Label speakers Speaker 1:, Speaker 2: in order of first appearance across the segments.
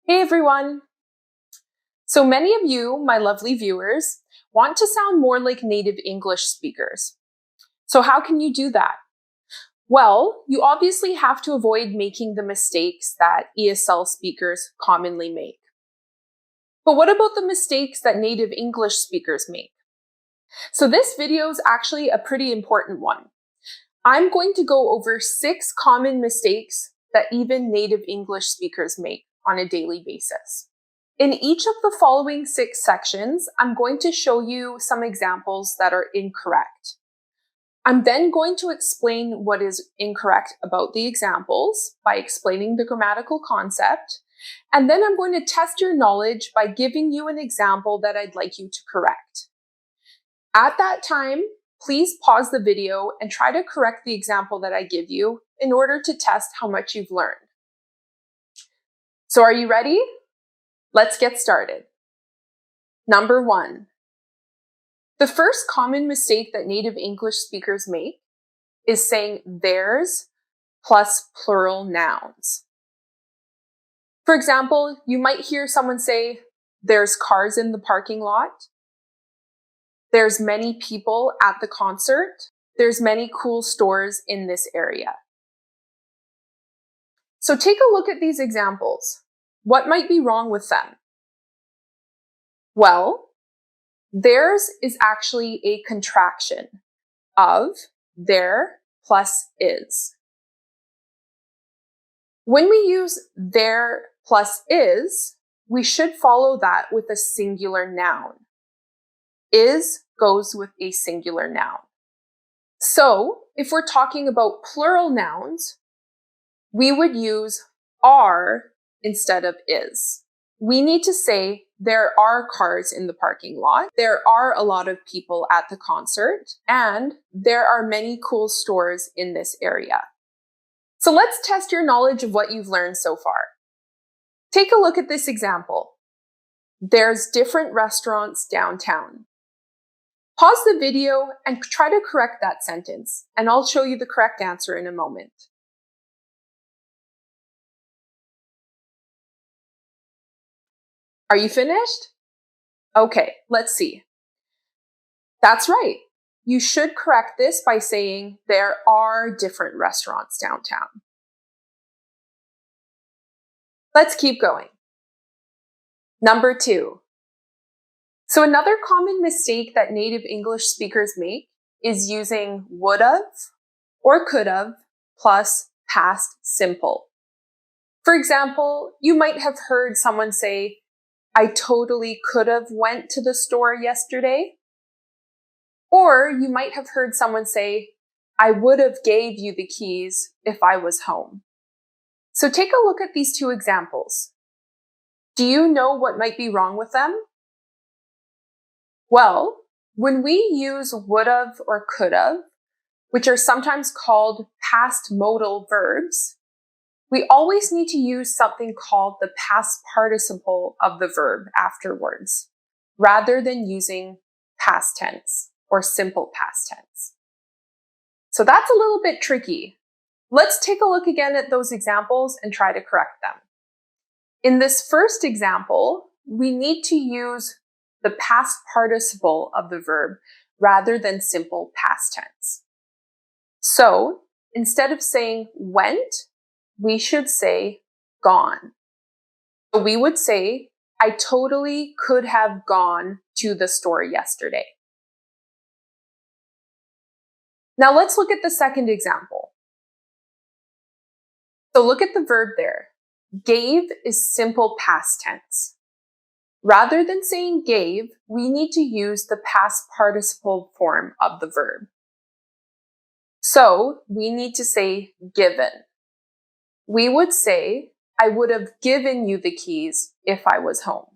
Speaker 1: Hey everyone! So many of you, my lovely viewers, want to sound more like native English speakers. So how can you do that? Well, you obviously have to avoid making the mistakes that ESL speakers commonly make. But what about the mistakes that native English speakers make? So this video is actually a pretty important one. I'm going to go over 6 common mistakes that even native English speakers make on a daily basis. In each of the following 6 sections, I'm going to show you some examples that are incorrect. I'm then going to explain what is incorrect about the examples by explaining the grammatical concept, and then I'm going to test your knowledge by giving you an example that I'd like you to correct. At that time, please pause the video and try to correct the example that I give you in order to test how much you've learned. So are you ready? Let's get started. Number 1. The first common mistake that native English speakers make is saying theirs plus plural nouns. For example, you might hear someone say, there's cars in the parking lot. There's many people at the concert. There's many cool stores in this area. So take a look at these examples. What might be wrong with them? Well, theirs is actually a contraction of their plus is. When we use their plus is, we should follow that with a singular noun. Is goes with a singular noun. So if we're talking about plural nouns, we would use are instead of is. We need to say there are cars in the parking lot, there are a lot of people at the concert, and there are many cool stores in this area. So let's test your knowledge of what you've learned so far. Take a look at this example. There's different restaurants downtown. Pause the video and try to correct that sentence, and I'll show you the correct answer in a moment. Are you finished? Okay, let's see. That's right. You should correct this by saying there are different restaurants downtown. Let's keep going. Number 2. So another common mistake that native English speakers make is using would've or could've plus past simple. For example, you might have heard someone say, I totally could have went to the store yesterday. Or you might have heard someone say, I would have gave you the keys if I was home. So take a look at these 2 examples. Do you know what might be wrong with them? Well, when we use would've or could've, which are sometimes called past modal verbs, we always need to use something called the past participle of the verb afterwards, rather than using past tense or simple past tense. So that's a little bit tricky. Let's take a look again at those examples and try to correct them. In this first example, we need to use the past participle of the verb rather than simple past tense. So instead of saying went, we should say gone. So we would say, I totally could have gone to the store yesterday. Now let's look at the second example. So look at the verb there. Gave is simple past tense. Rather than saying gave, we need to use the past participle form of the verb. So we need to say given. We would say, I would have given you the keys if I was home.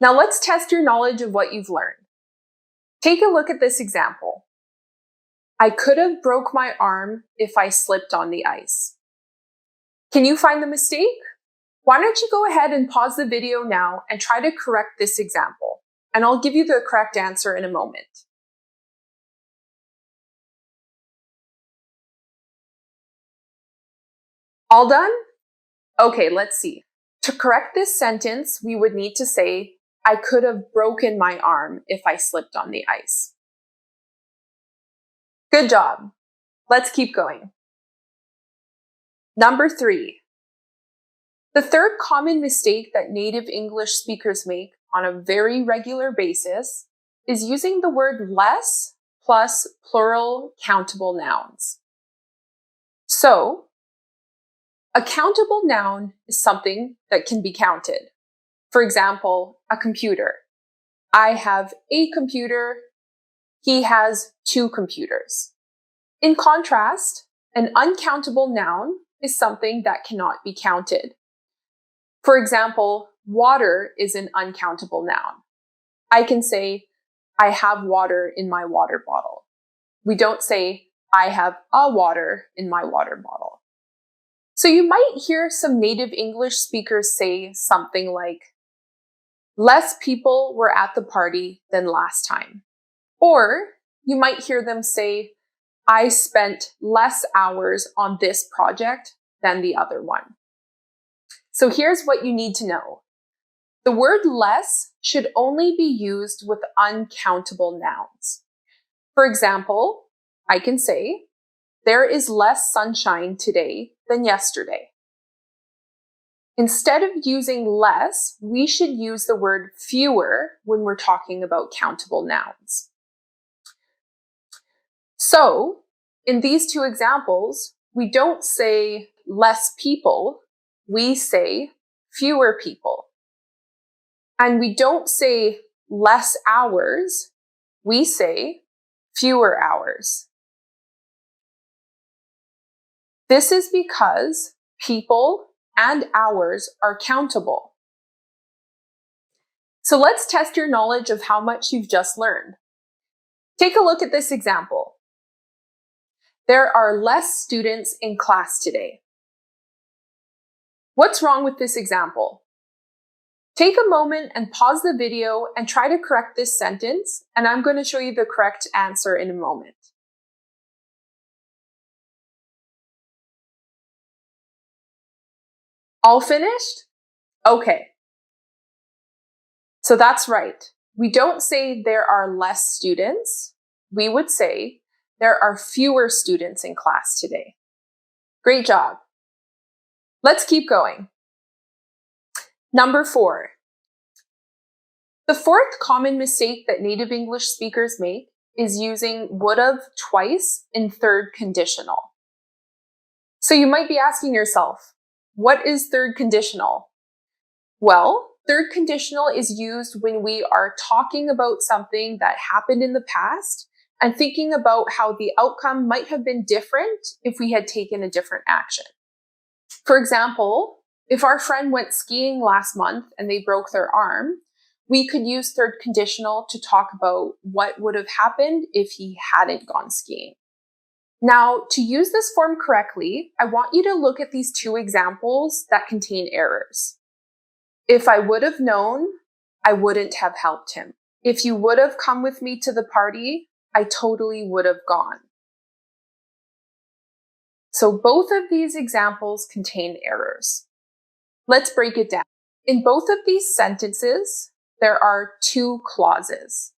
Speaker 1: Now let's test your knowledge of what you've learned. Take a look at this example. I could have broke my arm if I slipped on the ice. Can you find the mistake? Why don't you go ahead and pause the video now and try to correct this example, and I'll give you the correct answer in a moment. All done? Okay, let's see. To correct this sentence, we would need to say, I could have broken my arm if I slipped on the ice. Good job. Let's keep going. Number 3. The third common mistake that native English speakers make on a very regular basis is using the word less plus plural countable nouns. So, a countable noun is something that can be counted. For example, a computer. I have a computer. He has 2 computers. In contrast, an uncountable noun is something that cannot be counted. For example, water is an uncountable noun. I can say, I have water in my water bottle. We don't say, I have a water in my water bottle. So you might hear some native English speakers say something like, less people were at the party than last time. Or you might hear them say, I spent less hours on this project than the other one. So here's what you need to know. The word less should only be used with uncountable nouns. For example, I can say, there is less sunshine today than yesterday. Instead of using less, we should use the word fewer when we're talking about countable nouns. So, in these 2 examples, we don't say less people, we say fewer people. And we don't say less hours, we say fewer hours. This is because people and hours are countable. So let's test your knowledge of how much you've just learned. Take a look at this example. There are less students in class today. What's wrong with this example? Take a moment and pause the video and try to correct this sentence, and I'm going to show you the correct answer in a moment. All finished? Okay. So that's right. We don't say there are less students. We would say there are fewer students in class today. Great job. Let's keep going. Number 4. The fourth common mistake that native English speakers make is using would've twice in third conditional. So you might be asking yourself, what is third conditional? Well, third conditional is used when we are talking about something that happened in the past and thinking about how the outcome might have been different if we had taken a different action. For example, if our friend went skiing last month and they broke their arm, we could use third conditional to talk about what would have happened if he hadn't gone skiing. Now, to use this form correctly, I want you to look at these 2 examples that contain errors. If I would have known, I wouldn't have helped him. If you would have come with me to the party, I totally would have gone. So both of these examples contain errors. Let's break it down. In both of these sentences, there are 2 clauses.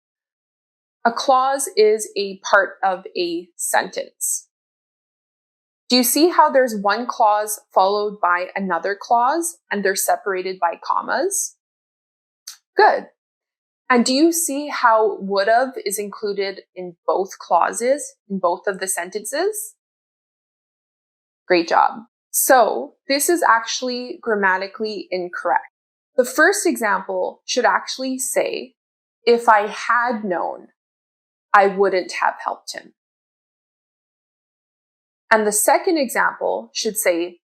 Speaker 1: A clause is a part of a sentence. Do you see how there's one clause followed by another clause and they're separated by commas? Good. And do you see how would've is included in both clauses, in both of the sentences? Great job. So this is actually grammatically incorrect. The first example should actually say, if I had known, I wouldn't have helped him. And the second example should say,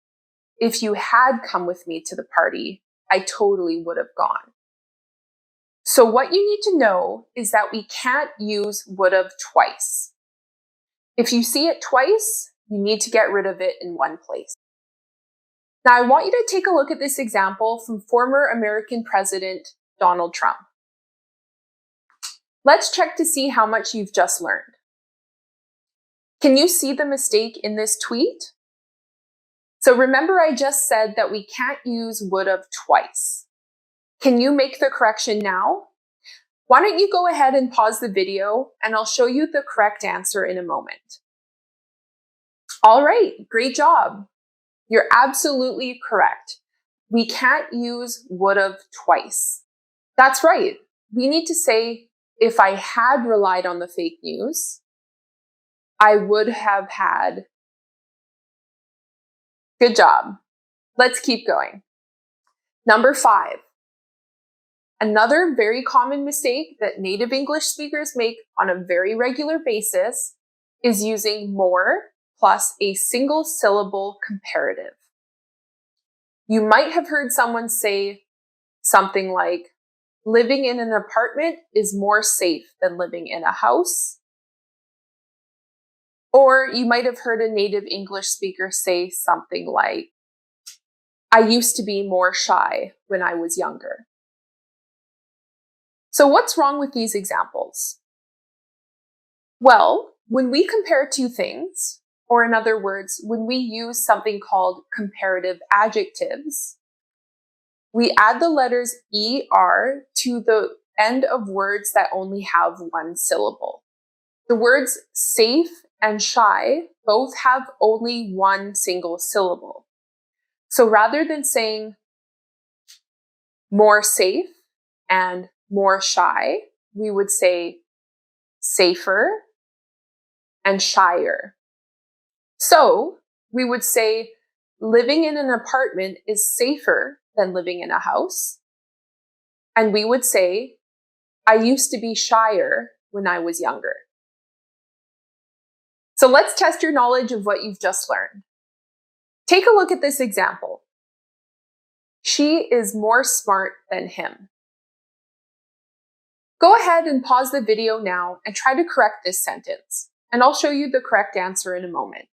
Speaker 1: if you had come with me to the party, I totally would have gone. So what you need to know is that we can't use would have twice. If you see it twice, you need to get rid of it in one place. Now I want you to take a look at this example from former American President Donald Trump. Let's check to see how much you've just learned. Can you see the mistake in this tweet? So remember I just said that we can't use would have twice. Can you make the correction now? Why don't you go ahead and pause the video and I'll show you the correct answer in a moment. All right, great job. You're absolutely correct. We can't use would have twice. That's right. We need to say, if I had relied on the fake news, I would have had. Good job. Let's keep going. Number 5. Another very common mistake that native English speakers make on a very regular basis is using more plus a single syllable comparative. You might have heard someone say something like, living in an apartment is more safe than living in a house. Or you might have heard a native English speaker say something like, I used to be more shy when I was younger. So what's wrong with these examples? Well, when we compare two things, or in other words, when we use something called comparative adjectives, we add the letters ER to the end of words that only have one syllable. The words safe and shy both have only one single syllable. So rather than saying more safe and more shy, we would say safer and shyer. So we would say living in an apartment is safer than living in a house. And we would say, I used to be shyer when I was younger. So let's test your knowledge of what you've just learned. Take a look at this example. She is more smart than him. Go ahead and pause the video now and try to correct this sentence, and I'll show you the correct answer in a moment.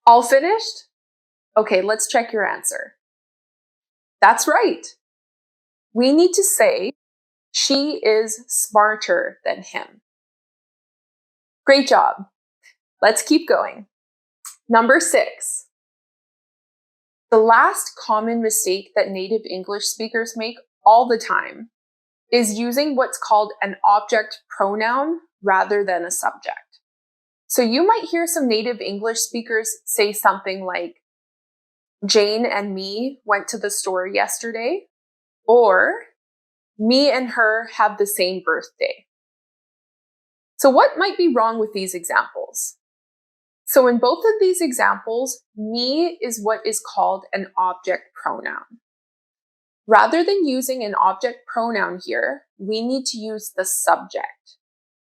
Speaker 1: All finished? Okay, let's check your answer. That's right. We need to say, she is smarter than him. Great job. Let's keep going. Number 6. The last common mistake that native English speakers make all the time is using what's called an object pronoun rather than a subject. So you might hear some native English speakers say something like, Jane and me went to the store yesterday, or me and her have the same birthday. So what might be wrong with these examples? So in both of these examples, me is what is called an object pronoun. Rather than using an object pronoun here, we need to use the subject.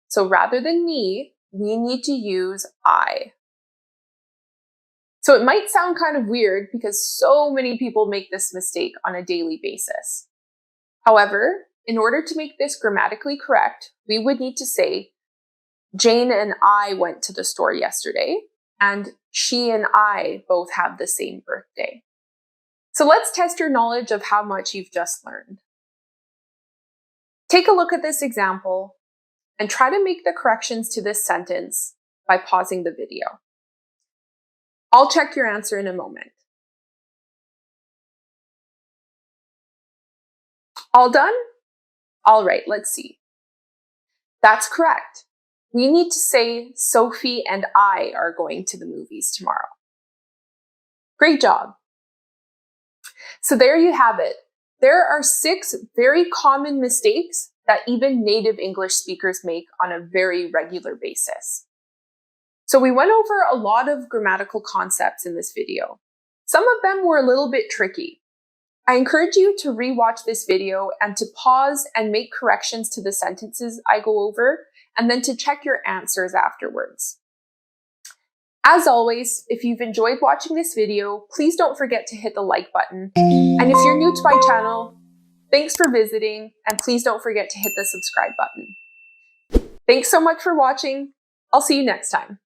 Speaker 1: So rather than me, we need to use I. So it might sound kind of weird because so many people make this mistake on a daily basis. However, in order to make this grammatically correct, we would need to say, Jane and I went to the store yesterday, and she and I both have the same birthday. So let's test your knowledge of how much you've just learned. Take a look at this example and try to make the corrections to this sentence by pausing the video. I'll check your answer in a moment. All done? All right, let's see. That's correct. We need to say Sophie and I are going to the movies tomorrow. Great job. So there you have it. There are 6 very common mistakes that even native English speakers make on a very regular basis. So we went over a lot of grammatical concepts in this video. Some of them were a little bit tricky. I encourage you to rewatch this video and to pause and make corrections to the sentences I go over, and then to check your answers afterwards. As always, if you've enjoyed watching this video, please don't forget to hit the like button. And if you're new to my channel, thanks for visiting, and please don't forget to hit the subscribe button. Thanks so much for watching. I'll see you next time.